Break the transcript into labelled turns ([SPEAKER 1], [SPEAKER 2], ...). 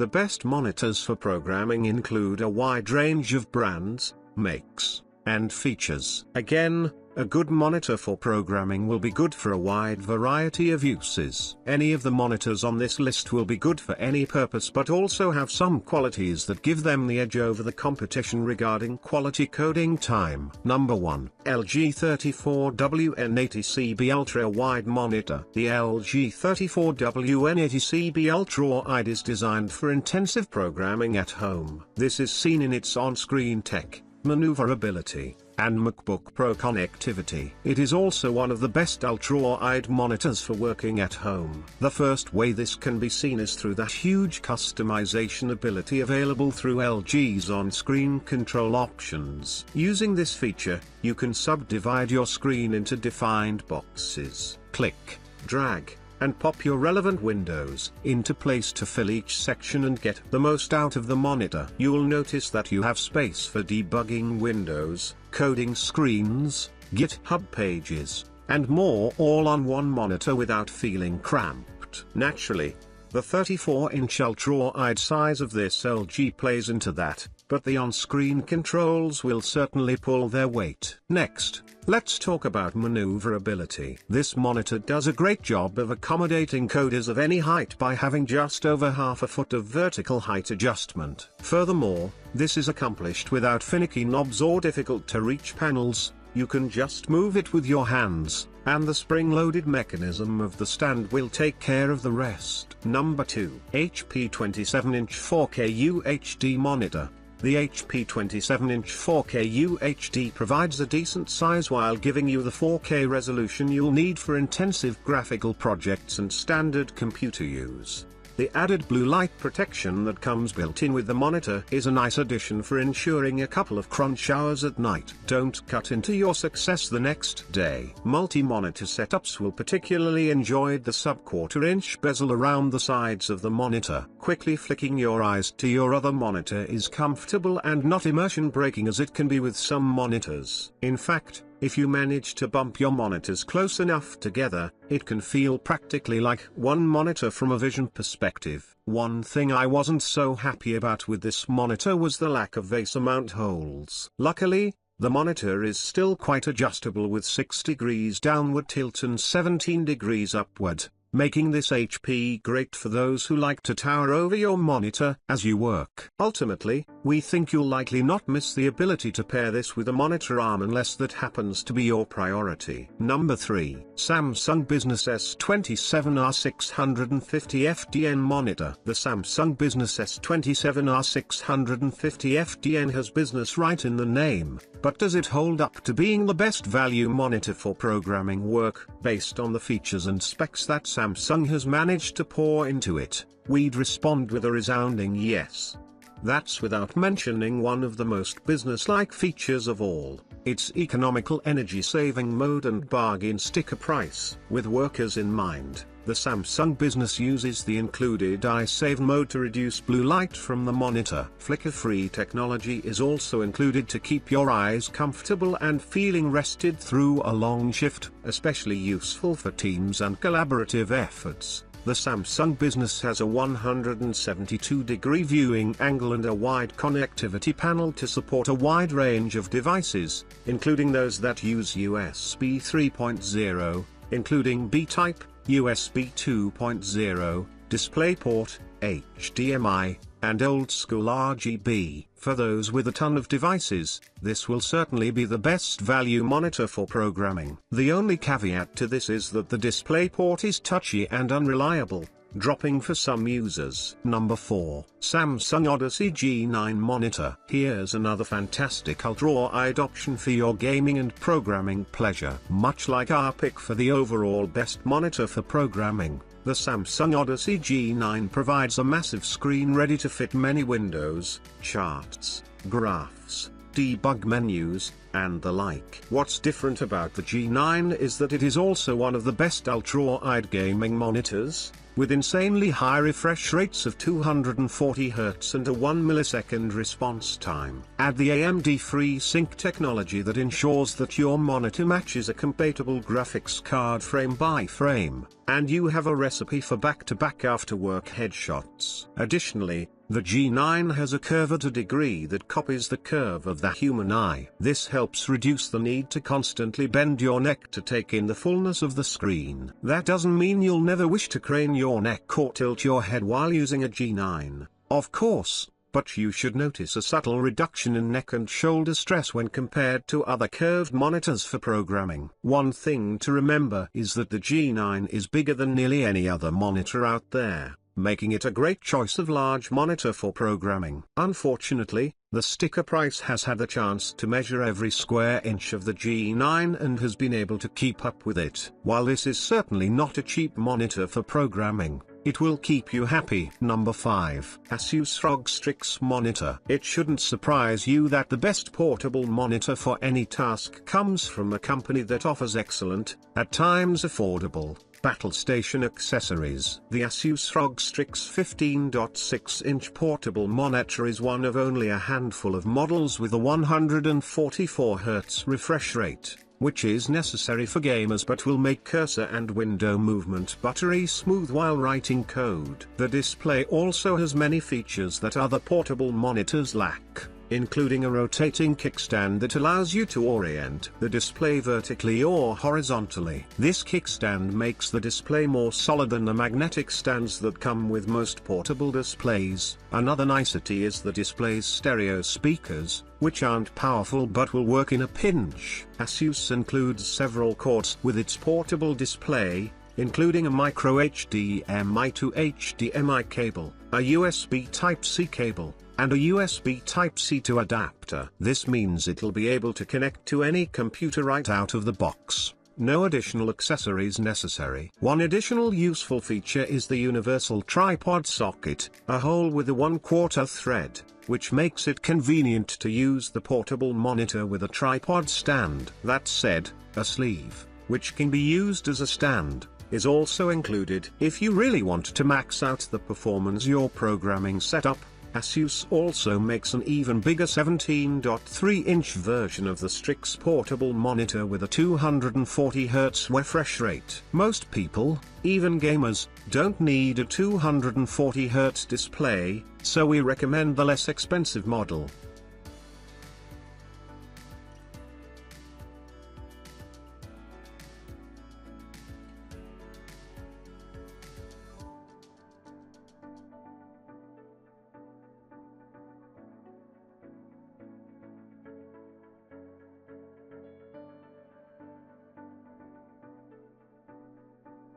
[SPEAKER 1] The best monitors for programming include a wide range of brands, makes, and features. Again, a good monitor for programming will be good for a wide variety of uses. Any of the monitors on this list will be good for any purpose but also have some qualities that give them the edge over the competition regarding quality coding time. Number 1. LG 34WN80CB Ultra-Wide Monitor. The LG 34WN80CB Ultra-Wide is designed for intensive programming at home. This is seen in its on-screen tech, maneuverability, and MacBook Pro connectivity. It is also one of the best ultra-wide monitors for working at home. The first way this can be seen is through the huge customization ability available through LG's on-screen control options. Using this feature, you can subdivide your screen into defined boxes. Click, drag, and pop your relevant windows into place to fill each section and get the most out of the monitor. You'll notice that you have space for debugging windows, coding screens, GitHub pages, and more all on one monitor without feeling cramped. Naturally, the 34-inch ultra-wide size of this LG plays into that, but the on-screen controls will certainly pull their weight. Next, let's talk about maneuverability. This monitor does a great job of accommodating coders of any height by having just over half a foot of vertical height adjustment. Furthermore, this is accomplished without finicky knobs or difficult-to-reach panels. You can just move it with your hands, and the spring-loaded mechanism of the stand will take care of the rest. Number 2. HP 27-inch 4K UHD Monitor. The HP 27-inch 4K UHD provides a decent size while giving you the 4K resolution you'll need for intensive graphical projects and standard computer use. The added blue light protection that comes built in with the monitor is a nice addition for ensuring a couple of crunch hours at night don't cut into your success the next day. Multi-monitor setups will particularly enjoy the sub-quarter-inch bezel around the sides of the monitor. Quickly flicking your eyes to your other monitor is comfortable and not immersion breaking as it can be with some monitors. In fact, if you manage to bump your monitors close enough together, it can feel practically like one monitor from a vision perspective. One thing I wasn't so happy about with this monitor was the lack of VESA mount holes. Luckily, the monitor is still quite adjustable with 6 degrees downward tilt and 17 degrees upward, making this HP great for those who like to tower over your monitor as you work. Ultimately, we think you'll likely not miss the ability to pair this with a monitor arm unless that happens to be your priority. Number 3. Samsung Business S27R650FDN Monitor. The Samsung Business S27R650FDN has business right in the name, but does it hold up to being the best value monitor for programming work? Based on the features and specs that Samsung has managed to pour into it, we'd respond with a resounding yes. That's without mentioning one of the most business-like features of all, its economical energy-saving mode and bargain sticker price. With workers in mind, the Samsung Business uses the included Eye Save mode to reduce blue light from the monitor. Flicker-free technology is also included to keep your eyes comfortable and feeling rested through a long shift, especially useful for teams and collaborative efforts. The Samsung Business has a 172-degree viewing angle and a wide connectivity panel to support a wide range of devices, including those that use USB 3.0, including B-Type, USB 2.0, DisplayPort, HDMI, and old-school RGB. For those with a ton of devices, this will certainly be the best value monitor for programming. The only caveat to this is that the DisplayPort is touchy and unreliable, dropping for some users. Number 4. Samsung Odyssey G9 Monitor. Here's another fantastic ultra-wide option for your gaming and programming pleasure. Much like our pick for the overall best monitor for programming, the Samsung Odyssey G9 provides a massive screen ready to fit many windows, charts, graphs, debug menus, and the like. What's different about the G9 is that it is also one of the best ultra-wide gaming monitors, with insanely high refresh rates of 240 Hz and a 1 millisecond response time. Add the AMD FreeSync technology that ensures that your monitor matches a compatible graphics card frame by frame, and you have a recipe for back-to-back after-work headshots. Additionally, the G9 has a curve at a degree that copies the curve of the human eye. This helps reduce the need to constantly bend your neck to take in the fullness of the screen. That doesn't mean you'll never wish to crane your neck or tilt your head while using a G9, of course, but you should notice a subtle reduction in neck and shoulder stress when compared to other curved monitors for programming. One thing to remember is that the G9 is bigger than nearly any other monitor out there, making it a great choice of large monitor for programming. Unfortunately, the sticker price has had the chance to measure every square inch of the G9 and has been able to keep up with it. While this is certainly not a cheap monitor for programming, it will keep you happy. Number 5. Asus ROG Strix Monitor. It shouldn't surprise you that the best portable monitor for any task comes from a company that offers excellent, at times affordable, battle station accessories. The Asus ROG Strix 15.6-inch portable monitor is one of only a handful of models with a 144 Hz refresh rate, which is necessary for gamers but will make cursor and window movement buttery smooth while writing code. The display also has many features that other portable monitors lack, including a rotating kickstand that allows you to orient the display vertically or horizontally. This kickstand makes the display more solid than the magnetic stands that come with most portable displays. Another nicety is the display's stereo speakers, which aren't powerful but will work in a pinch. Asus includes several ports with its portable display, including a micro HDMI to HDMI cable, a USB Type-C cable, and a USB Type-C to adapter. This means it'll be able to connect to any computer right out of the box. No additional accessories necessary. One additional useful feature is the universal tripod socket, a hole with a 1/4 thread, which makes it convenient to use the portable monitor with a tripod stand. That said, a sleeve, which can be used as a stand, is also included. If you really want to max out the performance your programming setup, Asus also makes an even bigger 17.3-inch version of the Strix portable monitor with a 240 Hz refresh rate. Most people, even gamers, don't need a 240 Hz display, so we recommend the less expensive model,